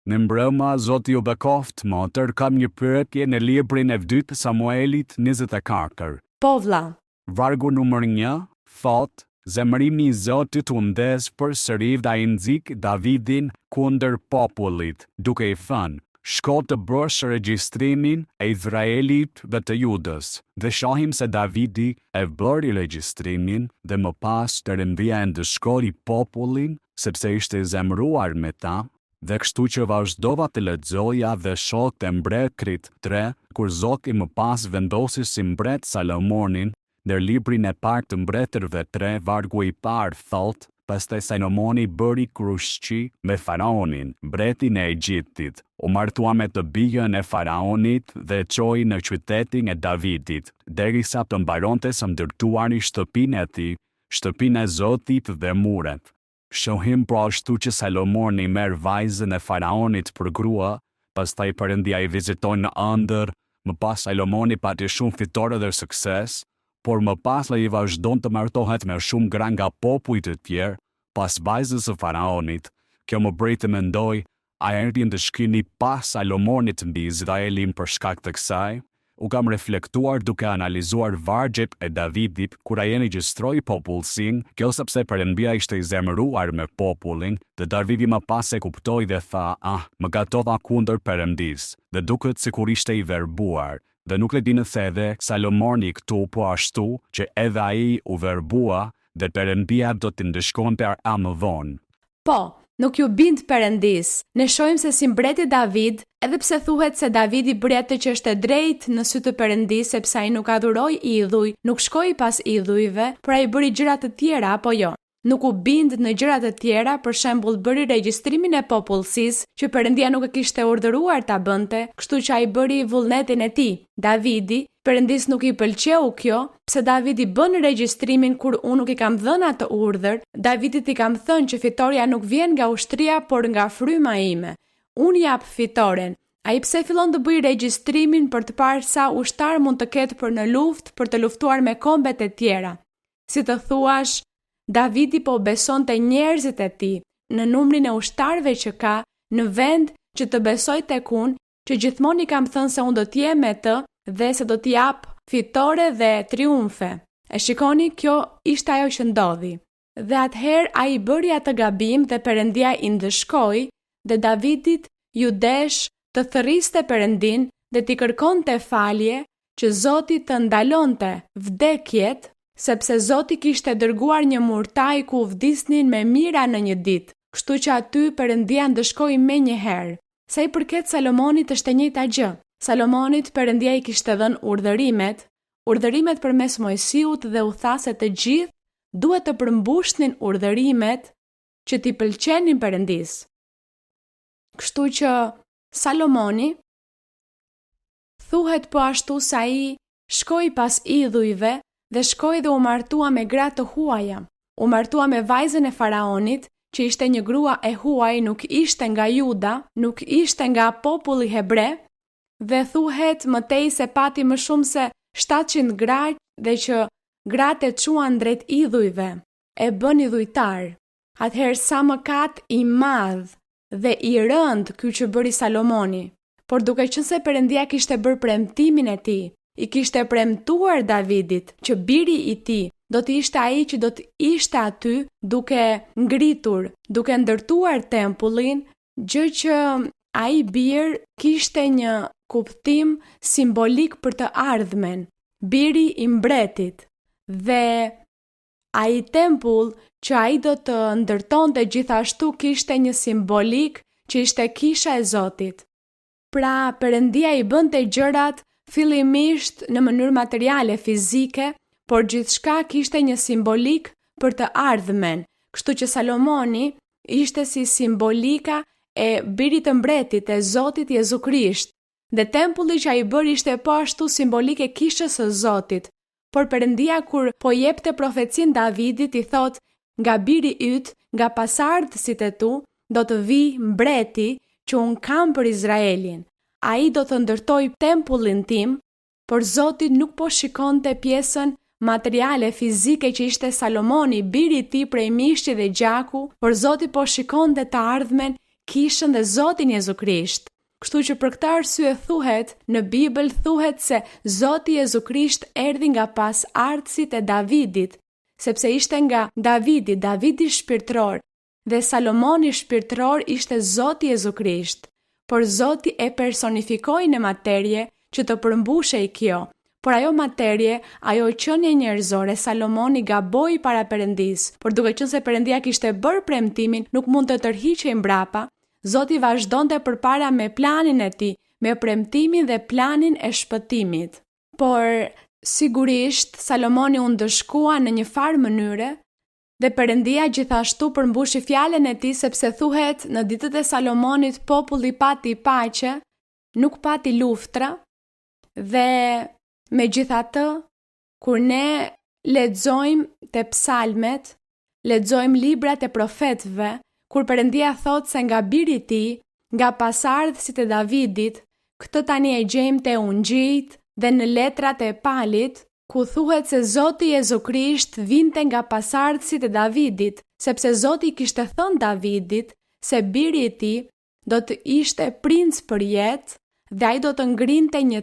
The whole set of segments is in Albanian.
Në mbrëma, Zoti ju bekoft, motër, kam një pyetje në librin e 2 Samuelit 24. Po vlla. Vargu numër 1, thot, zemërimi I Zotit u ndes përsëri dhe ai nxik Davidin kundër popullit, duke I thënë, shko të bësh regjistrimin e Izraelit dhe të Judës. Dhe shohim se Davidi e bëri regjistrimin dhe më pas Perëndia e ndëshkoi popullin, sepse ishte I zemëruar me ta, dhe kështu që vazhdova të lexoja dhe shoh te Mbretërit 3, kur Zoti më pas vendosi si mbret Salomonin, në librin e parë të Mbretërve 3, vargu I parë thot, pastaj Salomoni bëri krushqi me faraonin, mbretin e Egjiptit, u martua me të bijën e faraonit dhe e çoi në qytetin e Davidit, derisa të mbaronte së ndërtuari shtëpinë e tij, shtëpinë e Zotit dhe muret. Shohim pra ashtu që Salomoni merr vajzën e faraonit për grua, pastaj Perëndia I viziton në ëndër, më pas Salomoni pati shumë fitore dhe sukses, por më pas I vazhdon të martohet me shumë gra nga popujt e tjerë, pas vajzës së faraonit. Kjo më bëri të mendoj, a erdhi ndëshkimi pas Salomonit mbi Izraelin për shkak të kësaj? U kam reflektuar duke analizuar vargjet e Davidit kur ai regjistroi popullsinë, kjo sepse Perëndia ishte I zemëruar me popullin, dhe Davidi më pas e kuptoi dhe tha, më gatova kundër Perëndisë, dhe duket sikur ishte I verbuar. Dhe nuk e dinë se edhe Salomoni këtu po ashtu që edhe ai u verbua dhe Perëndia do t'i ndëshkonte më vonë. Po, nuk ju bind Perëndis. Ne shohim se si mbreti David, edhe pse thuhet se Davidi bëri atë që është e drejtë në sy të Perëndisë sepse ai nuk adhuroi idhuj, nuk shkoi pas idhujve, por ai bëri gjëra të tjera apo jo. Nuk u bind në gjëra të tjera, për shembull bëri regjistrimin e popullsisë që Perëndia nuk e kishte urdhëruar ta bënte, kështu që ai bëri vullnetin e tij. Davidi, Perëndis nuk I pëlqeu kjo, pse Davidi bën regjistrimin kur unë nuk I kam dhënë atë urdhër. Davidit I kam thënë që fitoria nuk vjen nga ushtria, por nga fryma ime. Unë jap fitoren. Ai pse fillon të bëjë regjistrimin për të parë sa ushtar mund të ketë për në luftë, për të luftuar me kombet e tjera. Si të thuash, Davidi po beson të njerëzit e tij, në numrin e ushtarëve që ka, në vend që të besoj tek unë, që gjithmonë I kam thënë se unë do të jem me të dhe se do t'i jap fitore dhe triumfe. E shikoni, kjo ishte ajo që ndodhi. Dhe atëherë ai bëri atë gabim dhe Perëndia I ndëshkoi dhe Davidit ju desh të thërriste Perëndin dhe t'i kërkonte falje që Zoti të ndalonte vdekjet, sepse Zoti kishte dërguar një murtaj ku vdisnin me mira në një ditë, kështu që aty Perëndia ndëshkoi menjëherë. Sa I përket Salomonit është e njëjta gjë. Salomonit Perëndia I kishte dhënë urdhërimet përmes Mojsiut dhe u tha se të gjithë duhet të përmbushnin urdhërimet që t'i pëlqenin Perëndisë. Kështu që Salomoni thuhet po ashtu se ai shkoi pas idhujve dhe shkoi dhe u martua me gra të huaja. U martua me vajzën e faraonit, që ishte një grua e huaj, nuk ishte nga Juda, nuk ishte nga populli hebre, dhe thuhet mëtej se pati më shumë se 700 gra dhe që gratë e quan drejt idhujve, e bën idhujtar. Atëherë sa mëkat I madh dhe I rënd ky që bëri Salomoni, por duke qenë se Perëndia kishte bërë premtimin e tij, I kishte premtuar Davidit që biri I tij do të ishte ai që do të ishte aty duke ngritur, duke ndërtuar tempullin, gjë që ai bir kishte një kuptim simbolik për të ardhmen, biri I mbretit. Dhe ai tempull që ai do të ndërtonte gjithashtu kishte një simbolik që ishte kisha e Zotit. Pra Perëndia I bënte gjërat fillimisht në mënyrë materiale, fizike, por gjithçka kishte një simbolik për të ardhmen, kështu që Salomoni ishte si simbolika e birit të mbretit e Zotit Jezu Krisht, dhe tempulli që ai bëri ishte po ashtu simbolik e kishës së Zotit. Por Perëndia kur po jepte profecin Davidit I thot, nga biri yt, nga pasardhësit e tu, do të vi mbreti që unë kam për Izraelin. Ai do të ndërtoj tempullin tim, por Zoti nuk po shikonte pjesën materiale fizike që ishte Salomoni, biri I tij prej mishit dhe gjaku, por Zoti po shikonte të ardhmen Kishën dhe Zotin Jezu Krisht. Kështu që për këtë arsye thuhet, në Bibël thuhet se Zoti Jezu Krisht erdhi nga pas ardhësit e Davidit, sepse ishte nga Davidi shpirtëror, dhe Salomoni shpirtëror ishte Zoti Jezu Krisht. Por Zoti e personifikoi në materje që të përmbushej kjo. Por ajo materje, ajo qenie njerëzore, Salomoni gaboi para Perëndis, por duke qenë se Perëndia kishte bërë premtimin, nuk mund të tërhiqej mbrapa. Zoti vazhdonte përpara me planin e tij, me premtimin dhe planin e shpëtimit. Por sigurisht Salomoni u ndëshkua në një farë mënyre dhe Perëndia gjithashtu përmbushi fjalën e tij, sepse thuhet në ditët e Salomonit populli pati paqe, nuk pati luftra. Dhe megjithatë, kur ne lexojmë te psalmet, lexojmë librat e profetëve, kur Perëndia thot se nga biri i tij, nga pasardhësit e Davidit, këtë tani e gjejmë te Ungjijt dhe në letrat e Palit, ku thuhet se Zoti Jezu Krisht vinte nga pasardhësit e Davidit, sepse Zoti kishte thënë Davidit se biri i tij do të ishte princ për jetë dhe ai do të ngrinte një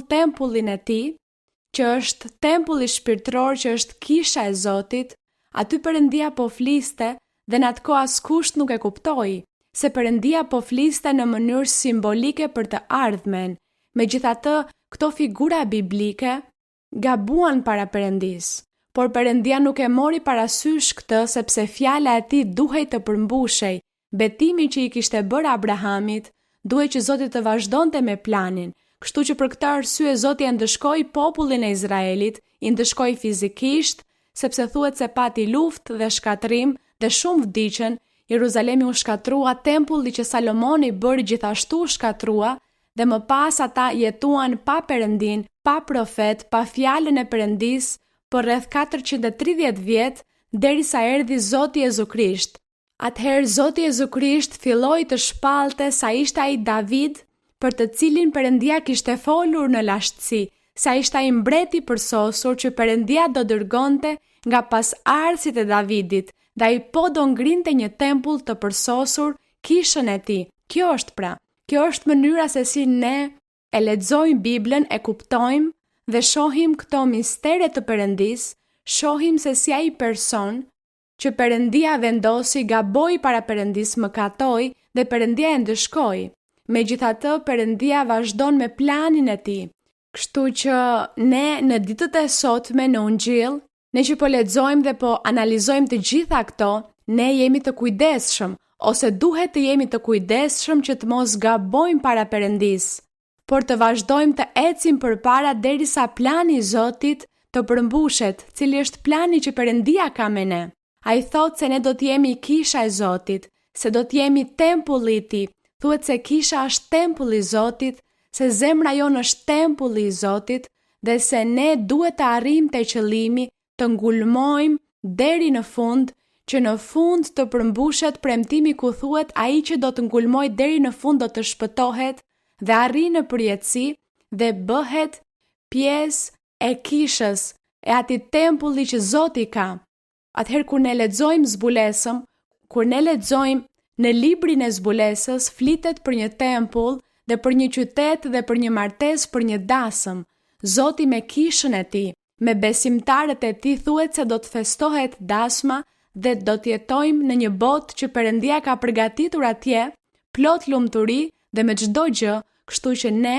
tempullin e tij, që është tempulli shpirtëror, që është kisha e Zotit. Aty Perëndia po fliste dhe në atë kohë askush nuk e kuptoi, se Perëndia po fliste në mënyrë simbolike për të ardhmen. Megjithatë, këto figura biblike gabuan para Perëndis, por Perëndia nuk e mori parasysh këtë, sepse fjala e tij duhej të përmbushej. Betimi që i kishte bërë Abrahamit, duhej që Zoti të vazhdonte me planin. Kështu që për këtë arsye Zoti e ndëshkoi popullin e Izraelit, i ndëshkoi fizikisht, sepse thuhet se pati luftë dhe shkatrim dhe shumë vdiqën. Jeruzalemi u shkatrua, tempulli që Salomoni bëri gjithashtu u shkatrua, dhe më pas ata jetuan pa Perëndin, pa profet, pa fjalën e Perëndis për rreth 430 vjet, derisa erdhi Zoti Jezu Krisht. Atëherë Zoti Jezu Krisht filloi të shpalte sa ishte ai David, për të cilin Perëndia kishte folur në lashtësi, sa ishte ai mbreti përsosur që Perëndia do dërgonte nga pasardhësit e Davidit, dhe ai po do ngrinte një tempull të përsosur kishën e tij. Kjo është mënyra se si ne e lexojmë Biblën, e kuptojmë dhe shohim këto mistere të Perëndis, shohim se si ai person që Perëndia vendosi gaboi para Perëndis, mëkatoi dhe Perëndia e ndëshkoi. Megjithatë, Perëndia vazhdon me planin e tij. Kështu që ne në ditët e sotme në Ungjill, ne që po lexojmë dhe po analizojmë të gjitha këto, ne jemi të kujdesshëm, ose duhet të jemi të kujdesshëm që të mos gabojmë para Perëndis, por të vazhdojmë të ecim përpara derisa plani i Zotit të përmbushet, cili është plani që Perëndia ka me ne. Ai thotë se ne do të jemi kisha e Zotit, se do të jemi tempulli i tij. Thuhet se kisha është tempulli i Zotit, se zemra jonë është tempulli i Zotit, dhe se ne duhet të arrijmë te qëllimi, të ngulmojmë deri në fund, që në fund të përmbushet premtimi ku thuhet ai që do të ngulmojë deri në fund do të shpëtohet dhe arrin në përjetësi dhe bëhet pjesë e kishës, e atij tempulli që Zoti ka. Atëherë kur ne lexojmë zbulesëm, kur ne lexojmë në librin e zbulesës, flitet për një tempull dhe për një qytet dhe për një martesë, për një dasëm. Zoti me kishën e tij, me besimtarët e tij thuhet se do të festohet dasma dhe do të jetojmë në një botë që Perëndia ka përgatitur atje, plot lumturi dhe me çdo gjë, kështu që ne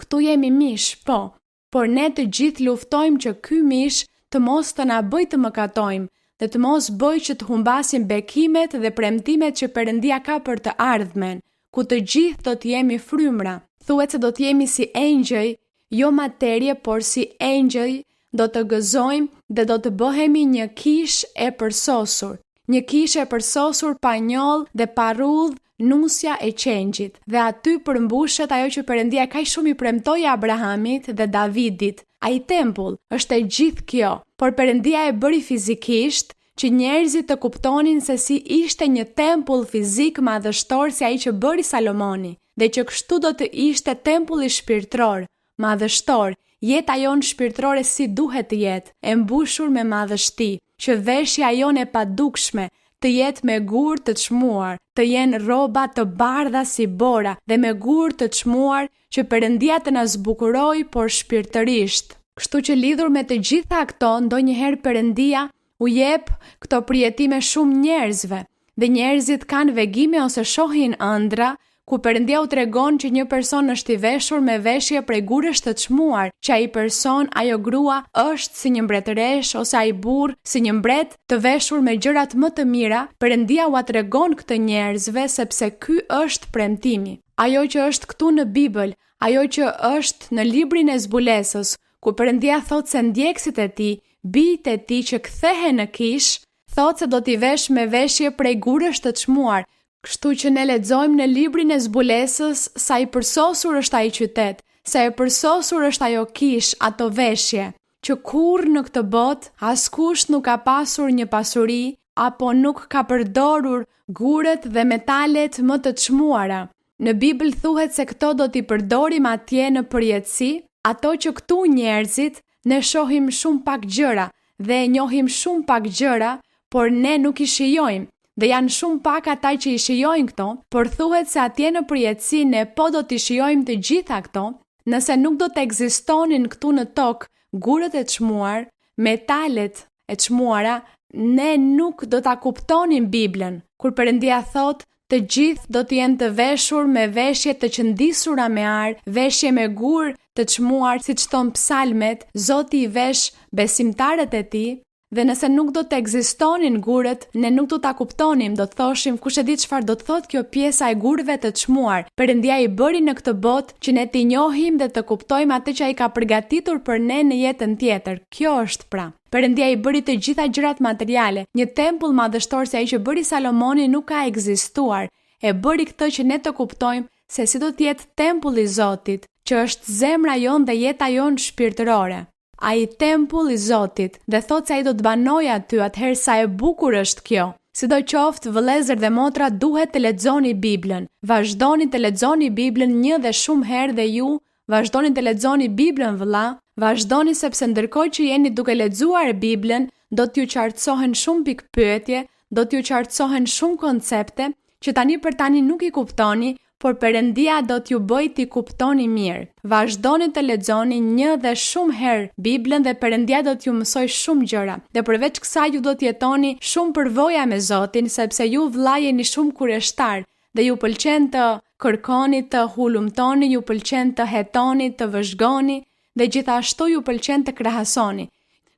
këtu jemi mish, por ne të gjithë luftojmë që ky mish të mos të na bëjë të mëkatojmë, dhe të mos bëjë që të humbasim bekimet dhe premtimet që Perëndia ka për të ardhmen, ku të gjithë do të jemi frymra. Thuhet se do të jemi si engjëj, jo materje, por si engjëj do të gëzojmë dhe do të bëhemi një kishë e përsosur. Një kishë e përsosur pa njoll dhe pa rrudh, nusja e qengjit. Dhe aty përmbushet ajo që Perëndia kaq shumë i premtoi Abrahamit dhe Davidit. Ai tempull është e gjithë kjo, por Perëndia e bëri fizikisht që njerëzit të kuptonin se si ishte një tempull fizik madhështor si ai që bëri Salomoni, dhe që kështu do të ishte tempulli shpirtëror, madhështor, jeta jonë shpirtërore si duhet të jetë, e mbushur me madhështi, që veshja jonë e padukshme, të jetë me gur të çmuar, të jenë rroba të bardha si bora dhe me gur të çmuar që Perëndia të na zbukuroj por shpirtërisht. Kështu që lidhur me të gjitha këto, ndonjëherë Perëndia u jep këto përjetime shumë njerëzve dhe njerëzit kanë vegime ose shohin ëndra ku Perëndia u tregon që një person është i veshur me veshje prej gurësh të çmuar, që ai person, ajo grua është si një mbretëresh ose ai burr si një mbret të veshur me gjërat më të mira. Perëndia u tregon këtë njerëzve sepse ky është premtimi. Ajo që është këtu në Bibël, ajo që është në librin e zbulesës, ku Perëndia thotë se ndjekësit e tij, bijtë e tij që kthehen në kish, thotë se do t'i vesh me veshje prej gurësh të çmuar. Kështu që ne lexojmë në librin e zbulesës sa i përsosur është ai qytet, sa i përsosur është ajo kish, ato veshje, që kurrë në këtë botë askush nuk ka pasur një pasuri apo nuk ka përdorur gurët dhe metalet më të çmuara. Në Bibël thuhet se këto do t'i përdorim atje në përjetësi, ato që këtu njerëzit ne shohim shumë pak gjëra dhe njohim shumë pak gjëra, por ne nuk i shijojmë. Dhe janë shumë pak ata që i shijojnë këto, por thuhet se atje në përjetësi ne po do t'i shijojmë të gjitha këto, nëse nuk do të ekzistonin këtu në tokë gurët e çmuar, metalet e çmuara, ne nuk do ta kuptonim Biblën, kur Perëndia thotë të gjithë do të jenë të veshur me veshje të qëndisura me ar, veshje me gur të çmuar, siç thon psalmet, Zoti i vesh besimtarët e tij. Dhe nëse nuk do të ekzistonin gurët, ne nuk do ta kuptonim, do të thoshim kush e di çfarë do të thotë kjo pjesa e gurëve të çmuar. Perëndia i bëri në këtë botë që ne t'i njohim dhe të kuptojmë atë që ai ka përgatitur për ne në jetën tjetër. Kjo është pra. Perëndia i bëri të gjitha gjërat materiale. Një tempull madhështor si ai që bëri Salomoni nuk ka ekzistuar. E bëri këtë që ne të kuptojmë se si do të jetë tempulli i Zotit, që është zemra jon dhe jeta jon shpirtërore. Ai tempull i Zotit, dhe thotë se ai do të banojë aty, atëherë sa e bukur është kjo. Sidoqoftë, vëllezër dhe motra, duhet të lexoni Biblën. Vazhdoni të lexoni Biblën një dhe shumë herë dhe ju, vazhdoni të lexoni Biblën vëlla, vazhdoni sepse ndërkohë që jeni duke lexuar Biblën, do t'ju qartësohen shumë pikpyetje, do t'ju qartësohen shumë koncepte që tani për tani nuk i kuptoni, por Perëndia do t'ju bëjë t'i kuptoni mirë. Vazhdoni të lexoni një dhe shumë herë Biblën dhe Perëndia do t'ju mësoj shumë gjëra. Dhe përveç kësaj ju do t'jetoni shumë përvoja me Zotin, sepse ju vëlla jeni shumë kureshtar dhe ju pëlqen të kërkoni, të hulumtoni, ju pëlqen të hetoni, të vëzhgoni dhe gjithashtu ju pëlqen të krahasoni.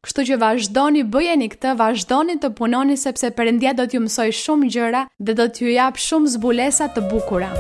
Kështu që vazhdoni bëjeni këtë, vazhdoni të punoni sepse Perëndia do t'ju mësoj shumë gjëra dhe do t'ju jap shumë zbulesa të bukura.